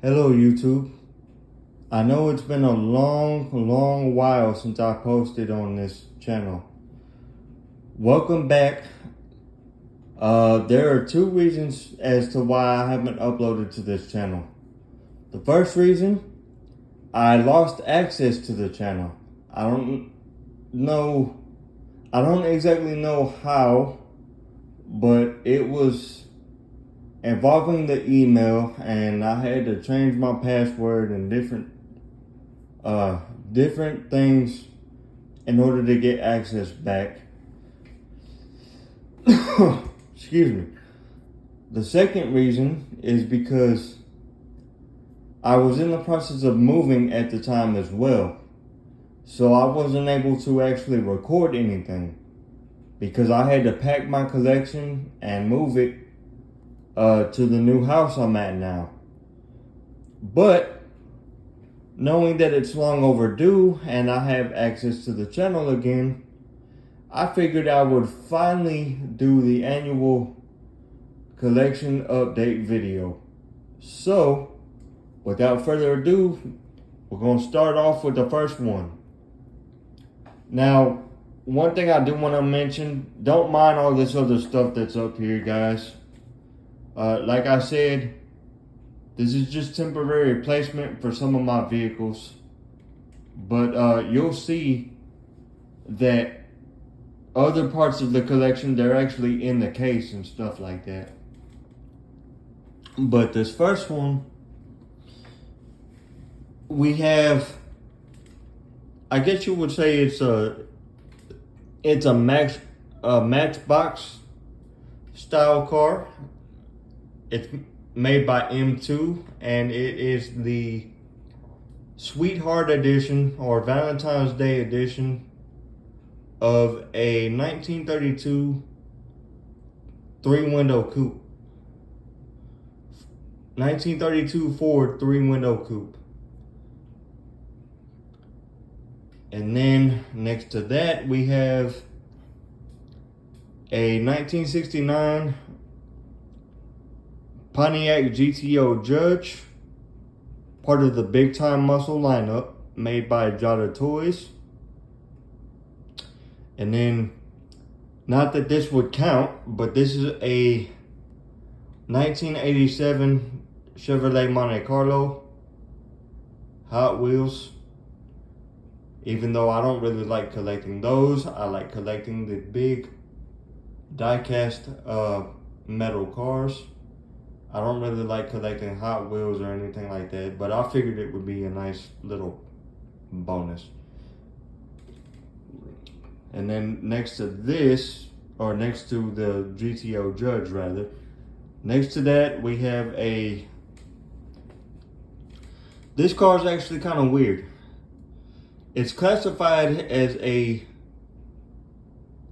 Hello YouTube. I know it's been a long while since I posted on this channel. Welcome back. There are two reasons as to why I haven't uploaded to this channel. The first reason, I lost access to the channel. I don't exactly know how, but it was involving the email, and I had to change my password and different things in order to get access back. Excuse me. The second reason is because I was in the process of moving at the time as well. So I wasn't able to actually record anything because I had to pack my collection and move it to the new house I'm at now. But knowing that it's long overdue and I have access to the channel again, I figured I would finally do the annual collection update video. So without further ado, we're going to start off with the first one. Now, one thing I do want to mention, don't mind all this other stuff that's up here, guys. Like I said, this is just temporary replacement for some of my vehicles. But you'll see that other parts of the collection, they're actually in the case and stuff like that. But this first one, we have, I guess you would say it's a Matchbox style car. It's made by M2, and it is the Sweetheart Edition or Valentine's Day Edition of a 1932 three-window coupe. 1932 Ford three-window coupe. And then next to that we have a 1969 Pontiac GTO Judge, part of the Big Time Muscle lineup, made by Jada Toys. And then, not that this would count, but this is a 1987 Chevrolet Monte Carlo Hot Wheels. Even though I don't really like collecting those, I like collecting the big diecast metal cars. I don't really like collecting Hot Wheels or anything like that, but I figured it would be a nice little bonus. And then next to this, or next to the GTO Judge rather, next to that we have this car is actually kind of weird. It's classified as a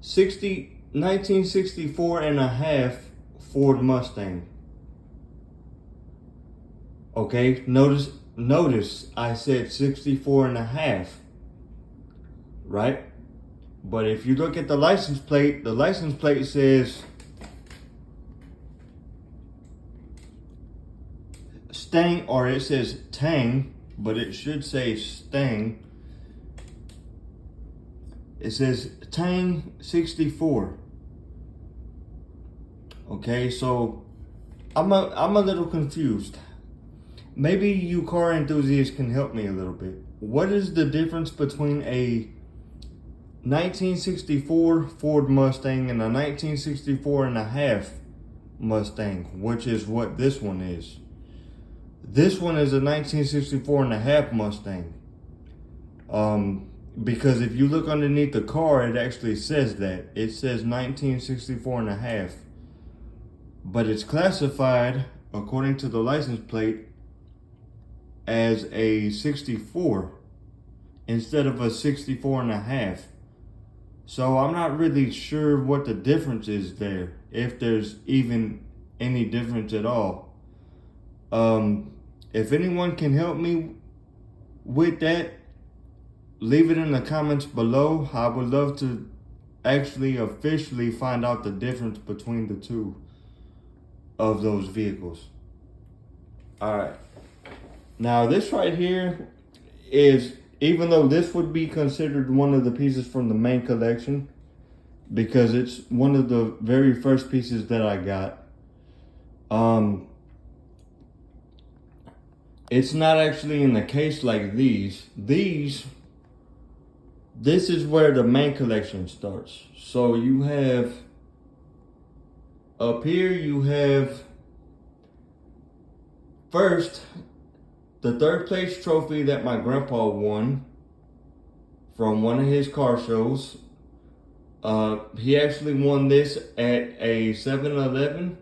1964 and a half Ford Mustang. Okay, notice I said 64 and a half, right? But if you look at the license plate says Stang, or it says Tang, but it should say Stang. It says Tang 64. Okay, so I'm a little confused. Maybe you car enthusiasts can help me a little bit. What is the difference between a 1964 Ford Mustang and a 1964 and a half Mustang, which is what this one is? This one is a 1964 and a half Mustang. Because if you look underneath the car, it actually says that. It says 1964 and a half. But it's classified, according to the license plate, as a 64 instead of a 64 and a half. So I'm not really sure what the difference is there, if there's even any difference at all. If anyone can help me with that, leave it in the comments below. I would love to actually officially find out the difference between the two of those vehicles. All right. Now this right here is, even though this would be considered one of the pieces from the main collection, because it's one of the very first pieces that I got. It's not actually in a case like these. This is where the main collection starts. So you have, up here you have, first, the third place trophy that my grandpa won from one of his car shows. He actually won this at a 7-Eleven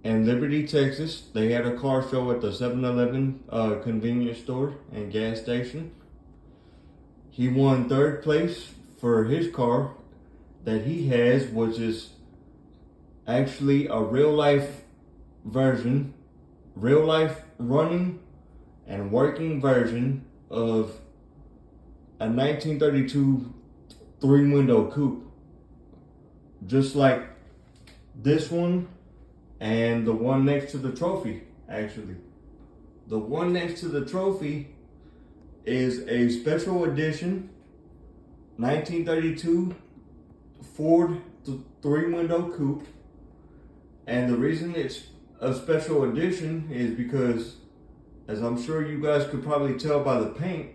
in Liberty, Texas. They had a car show at the 7-Eleven convenience store and gas station. He won third place for his car that he has, which is actually a real life version, real life running and working version of a 1932 3-window coupe. Just like this one and the one next to the trophy, actually. The one next to the trophy is a special edition 1932 Ford 3-window coupe. And the reason it's a special edition is because, as I'm sure you guys could probably tell by the paint,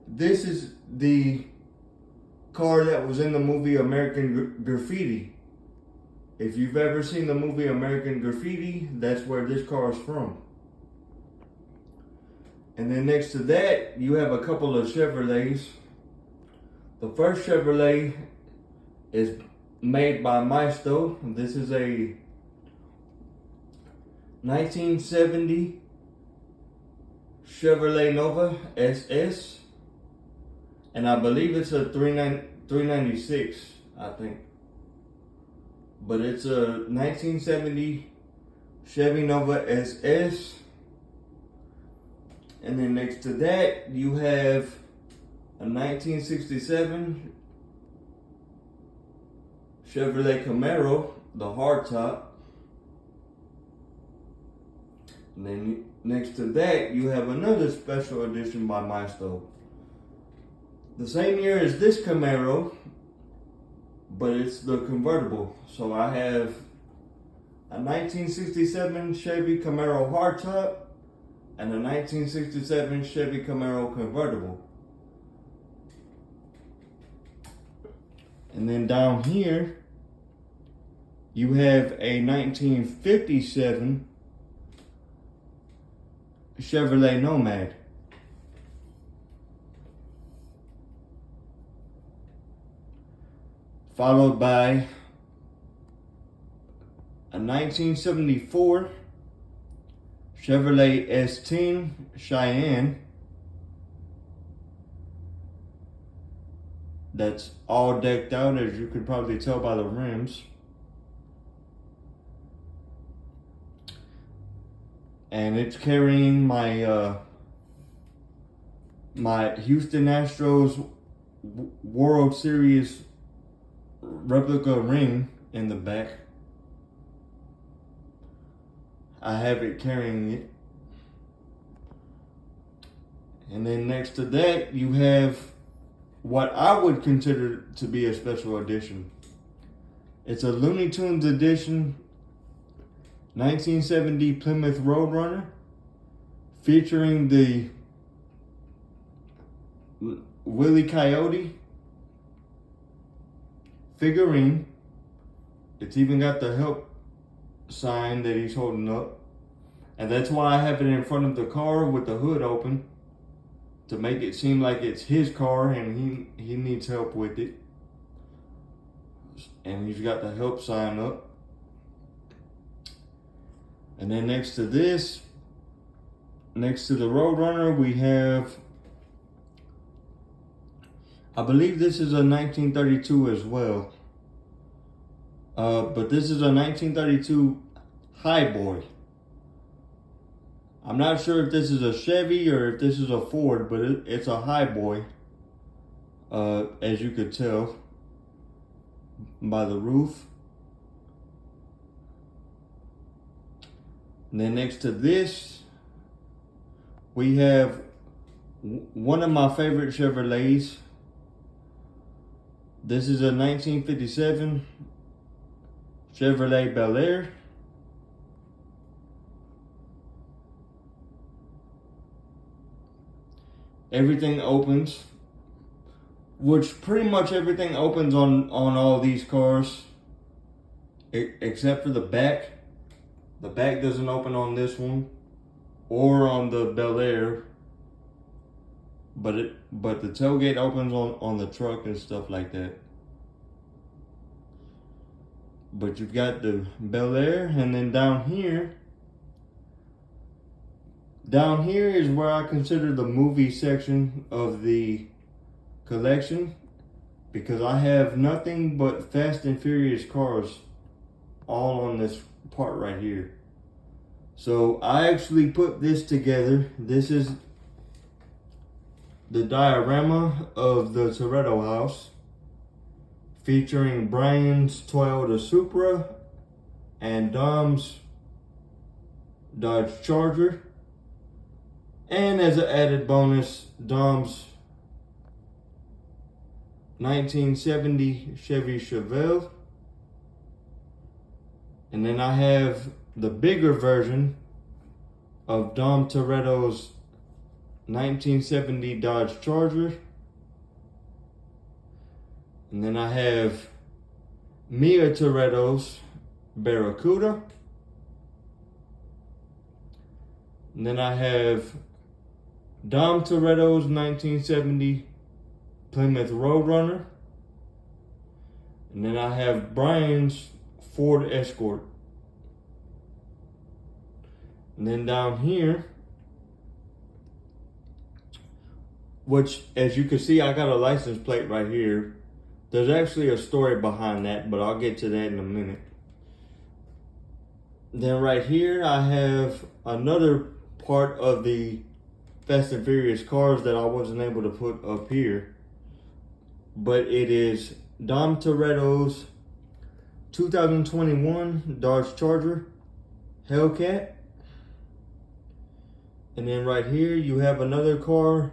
this is the car that was in the movie American Graffiti. If you've ever seen the movie American Graffiti, that's where this car is from. And then next to that, you have a couple of Chevrolets. The first Chevrolet is made by Maisto. This is a 1970 Chevrolet Nova SS. And I believe it's a 396, I think. But it's a 1970 Chevy Nova SS. And then next to that, you have a 1967 Chevrolet Camaro, the hardtop. And then next to that, you have another special edition by Maisto. The same year as this Camaro, but it's the convertible. So I have a 1967 Chevy Camaro hardtop and a 1967 Chevy Camaro convertible. And then down here, you have a 1957 Chevrolet Nomad. Followed by a 1974 Chevrolet S10 Cheyenne. That's all decked out, as you can probably tell by the rims. And it's carrying my my Houston Astros World Series replica ring in the back. I have it carrying it. And then next to that, you have what I would consider to be a special edition. It's a Looney Tunes edition 1970 Plymouth Roadrunner featuring the Willie Coyote figurine. It's even got the help sign that he's holding up. And that's why I have it in front of the car with the hood open, to make it seem like it's his car and he needs help with it. And he's got the help sign up. And then next to this, next to the Roadrunner, we have, I believe this is a 1932 as well. But this is a 1932 Highboy. I'm not sure if this is a Chevy or if this is a Ford, but it's a Highboy. As you could tell by the roof. And then next to this, we have one of my favorite Chevrolets. This is a 1957 Chevrolet Bel Air. Everything opens, which pretty much everything opens on all these cars, except for the back. The back doesn't open on this one or on the Bel Air, but the tailgate opens on the truck and stuff like that. But you've got the Bel Air, and then down here is where I consider the movie section of the collection, because I have nothing but Fast and Furious cars all on this part right here. So I actually put this together. This is the diorama of the Toretto house, featuring Brian's Toyota Supra and Dom's Dodge Charger, and as an added bonus, Dom's 1970 Chevy Chevelle. And then I have the bigger version of Dom Toretto's 1970 Dodge Charger. And then I have Mia Toretto's Barracuda. And then I have Dom Toretto's 1970 Plymouth Roadrunner. And then I have Brian's Ford Escort. And then down here, which as you can see, I got a license plate right here. There's actually a story behind that, but I'll get to that in a minute. Then right here, I have another part of the Fast and Furious cars that I wasn't able to put up here. But it is Dom Toretto's 2021 Dodge Charger Hellcat. And then right here, you have another car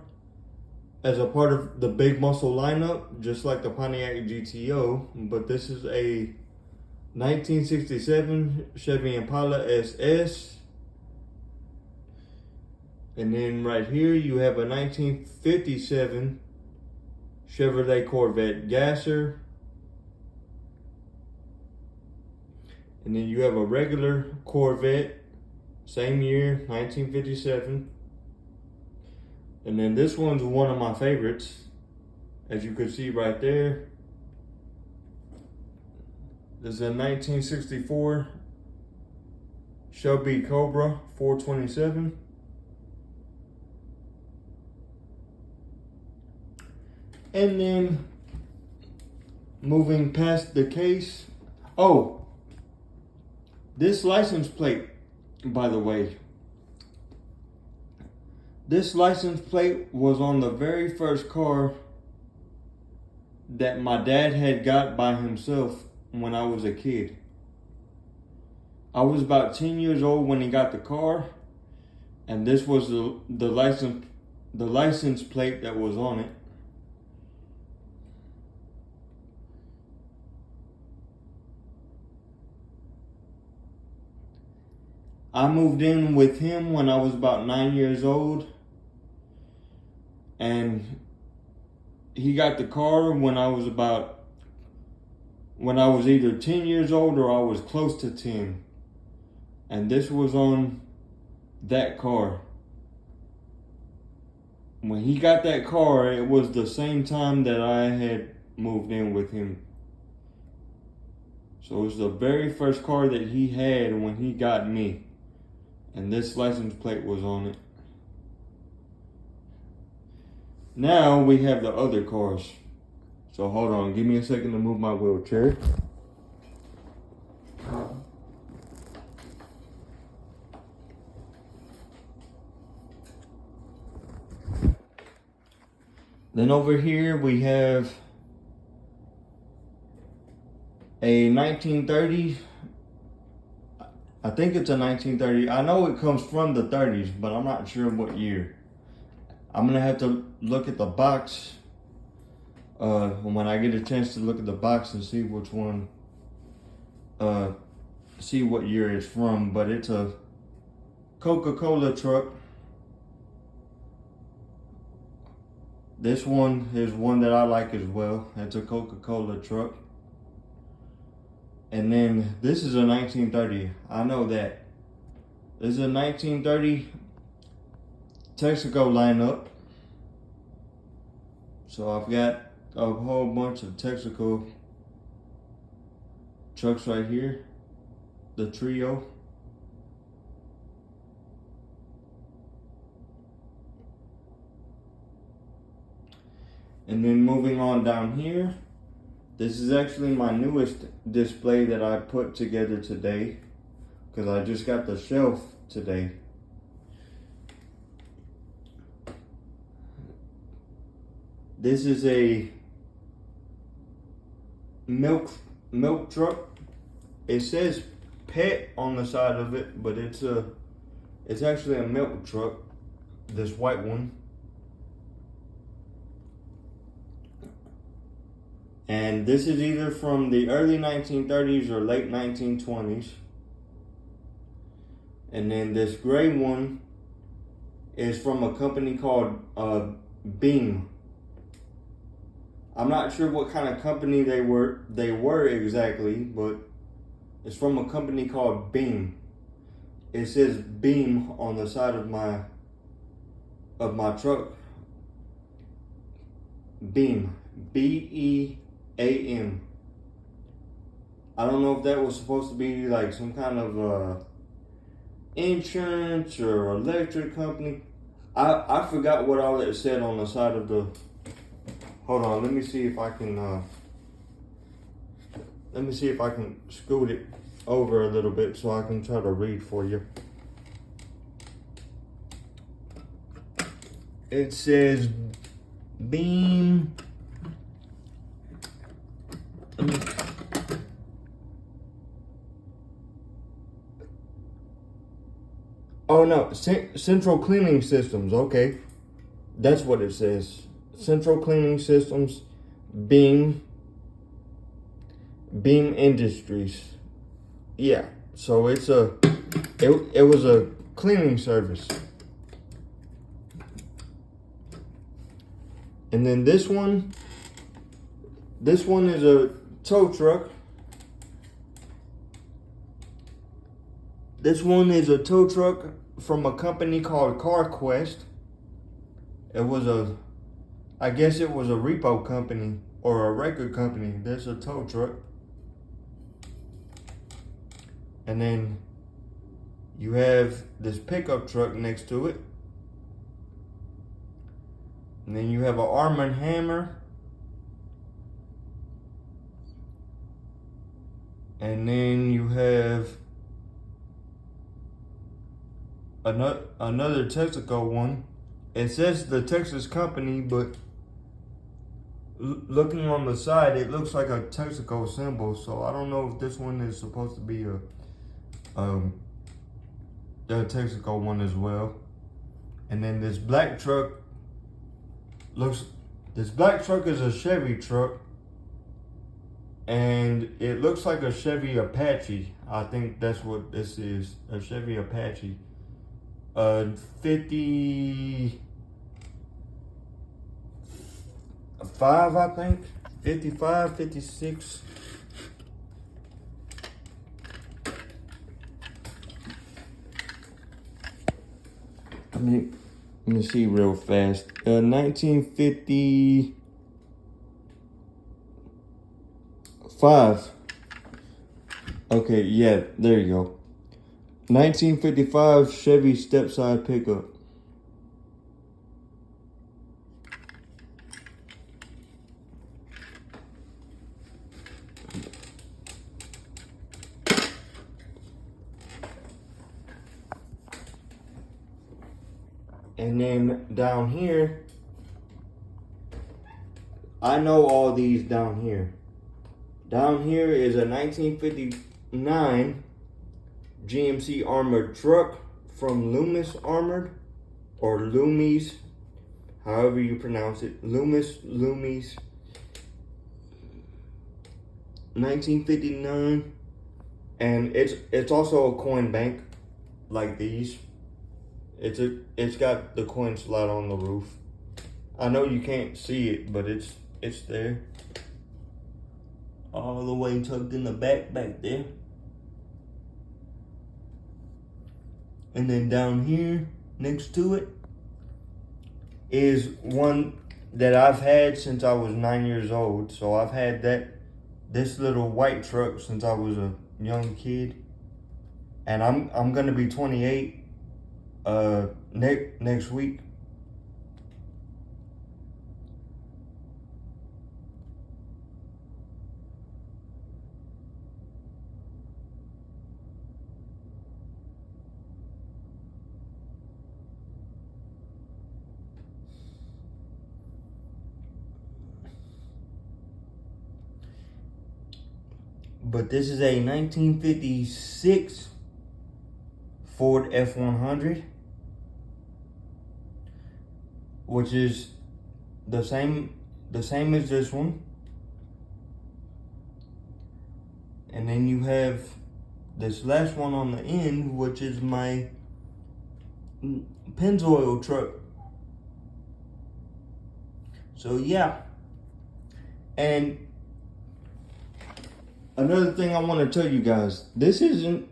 as a part of the Big Muscle lineup, just like the Pontiac GTO, but this is a 1967 Chevy Impala SS. And then right here, you have a 1957 Chevrolet Corvette Gasser. And then you have a regular Corvette, same year, 1957. And then this one's one of my favorites, as you can see right there. This is a 1964 Shelby Cobra 427. And then moving past the case. Oh, this license plate, by the way. This license plate was on the very first car that my dad had got by himself when I was a kid. I was about 10 years old when he got the car, and this was the license plate that was on it. I moved in with him when I was about 9 years old, and he got the car when I was either 10 years old or I was close to 10. And this was on that car. When he got that car, it was the same time that I had moved in with him. So it was the very first car that he had when he got me. And this license plate was on it. Now we have the other cars. So hold on, give me a second to move my wheelchair. Then over here we have a 1930, I I think it's a 1930. I know it comes from the 30s, but I'm not sure what year. I'm gonna have to look at the box when I get a chance to look at the box and see which one, see what year it's from. But it's a Coca-Cola truck. This one is one that I like as well. It's a Coca-Cola truck. And then this is a 1930. I know that. This is a 1930 Texaco lineup. So I've got a whole bunch of Texaco trucks right here. The trio. And then moving on down here, this is actually my newest display that I put together today, because I just got the shelf today. This is a milk truck. It says pet on the side of it, but it's actually a milk truck, this white one. And this is either from the early 1930s or late 1920s. And then this gray one is from a company called Beam. I'm not sure what kind of company they were exactly, but it's from a company called Beam. It says Beam on the side of my truck. Beam, BEAM. I don't know if that was supposed to be like some kind of insurance or electric company. I forgot what all it said on the side of the. Hold on, let me see if I can scoot it over a little bit so I can try to read for you. It says Beam. Oh no, Central Cleaning Systems. Okay, that's what it says. Central Cleaning Systems, Beam Industries. Yeah, so it was a cleaning service. And then this one is a tow truck. This one is a tow truck from a company called CarQuest. I guess it was a repo company or a record company. There's a tow truck. And then you have this pickup truck next to it. And then you have an Arm & Hammer. And then you have another Texaco one. It says the Texas company, but looking on the side, it looks like a Texaco symbol. So I don't know if this one is supposed to be a Texaco one as well. And then this black truck is a Chevy truck, and it looks like a Chevy Apache. I think that's what this is, a Chevy Apache. 55, I think. 55, 56. Let me see real fast. 1955. Okay, yeah, there you go. 1955 Chevy step-side pickup. And then down here, I know all these down here. Down here is a 1959 GMC armored truck from Loomis Armored, or Loomis, however you pronounce it. Loomis, 1959. And it's also a coin bank, like these. It's got the coin slot on the roof. I know you can't see it, but it's there. All the way tucked in the back there. And then down here, next to it, is one that I've had since I was 9 years old. So I've had this little white truck since I was a young kid. And I'm gonna be 28 next week. But this is a 1956 Ford F100, which is the same as this one. And then you have this last one on the end, which is my Pennzoil truck. So yeah. And another thing I want to tell you guys, this isn't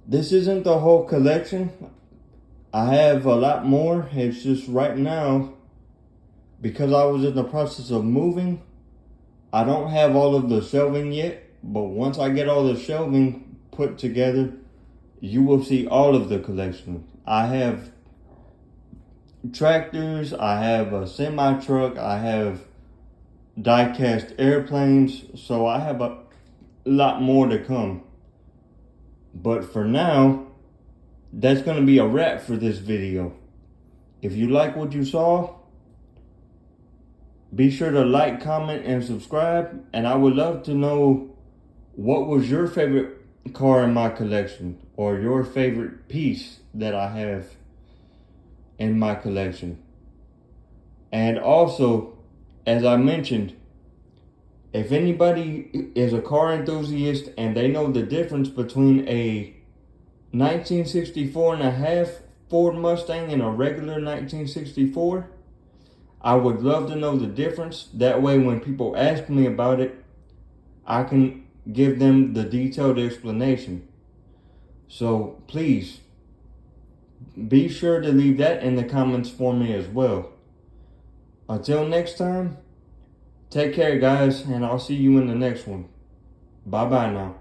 the whole collection. I have a lot more. It's just right now, because I was in the process of moving, I don't have all of the shelving yet. But once I get all the shelving put together, you will see all of the collection. I have tractors, I have a semi-truck, I have diecast airplanes, so I have a lot more to come. But for now, that's going to be a wrap for this video. If you like what you saw, be sure to like, comment, and subscribe. And I would love to know, what was your favorite car in my collection, or your favorite piece that I have in my collection. And also, as I mentioned, if anybody is a car enthusiast and they know the difference between a 1964 and a half Ford Mustang and a regular 1964, I would love to know the difference. That way when people ask me about it, I can give them the detailed explanation. So please, be sure to leave that in the comments for me as well. Until next time, take care guys, and I'll see you in the next one. Bye bye now.